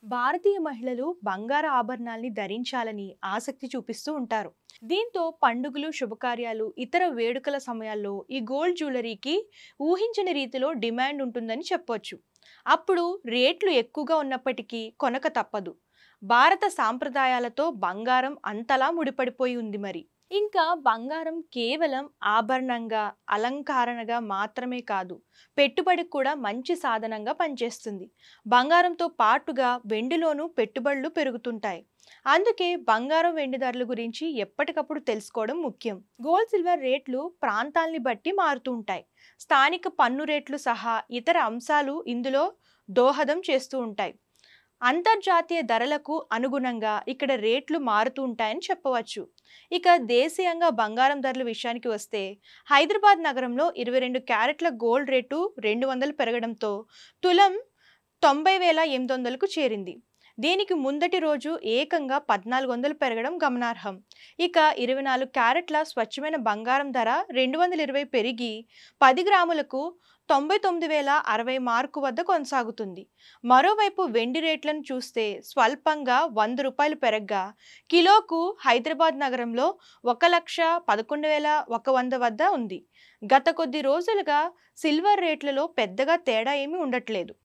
భారతీయ మహిళలు బంగారు ఆభరణాల్ని ధరించాలని ఆసక్తి చూపిస్తూ ఉంటారు. దీంతో పండుగలు, శుభకార్యాలు, ఇతర వేడుకల సమయాల్లో ఈ గోల్డ్ జ్యువెలరీకి ఊహించని రీతిలో డిమాండ్ ఉంటుందని చెప్పొచ్చు. అప్పుడు రేట్లు ఎక్కువగా ఉన్నప్పటికీ కొనక తప్పదు. భారత సాంప్రదాయాలతో బంగారం అంతలా ముడిపడిపోయి ఉంది మరి. ఇంకా బంగారం కేవలం ఆభరణంగా, అలంకరణగా మాత్రమే కాదు, పెట్టుబడికి కూడా మంచి సాధనంగా పనిచేస్తుంది. బంగారంతో పాటుగా వెండిలోనూ పెట్టుబడులు పెరుగుతుంటాయి. అందుకే బంగారం, వెండి ధరల గురించి ఎప్పటికప్పుడు తెలుసుకోవడం ముఖ్యం. గోల్డ్, సిల్వర్ రేట్లు ప్రాంతాల్ని బట్టి మారుతూ ఉంటాయి. స్థానిక పన్ను రేట్లు సహా ఇతర అంశాలు ఇందులో దోహదం చేస్తూ ఉంటాయి. అంతర్జాతీయ ధరలకు అనుగుణంగా ఇక్కడ రేట్లు మారుతూ ఉంటాయని చెప్పవచ్చు. ఇక దేశీయంగా బంగారం ధరల విషయానికి వస్తే, హైదరాబాద్ నగరంలో 22 క్యారెట్ల గోల్డ్ రేటు 200 పెరగడంతో తులం 90,800కు చేరింది. దీనికి ముందటి రోజు ఏకంగా 1400 పెరగడం గమనార్హం. ఇక 24 క్యారెట్ల స్వచ్ఛమైన బంగారం ధర 220 పెరిగి 10 గ్రాములకు 99,060 మార్కు వద్ద కొనసాగుతుంది. మరోవైపు వెండి రేట్లను చూస్తే స్వల్పంగా ₹100 పెరగ్గా కిలోకు హైదరాబాద్ నగరంలో 1,11,100 వద్ద ఉంది. గత కొద్ది రోజులుగా సిల్వర్ రేట్లలో పెద్దగా తేడా ఏమీ ఉండట్లేదు.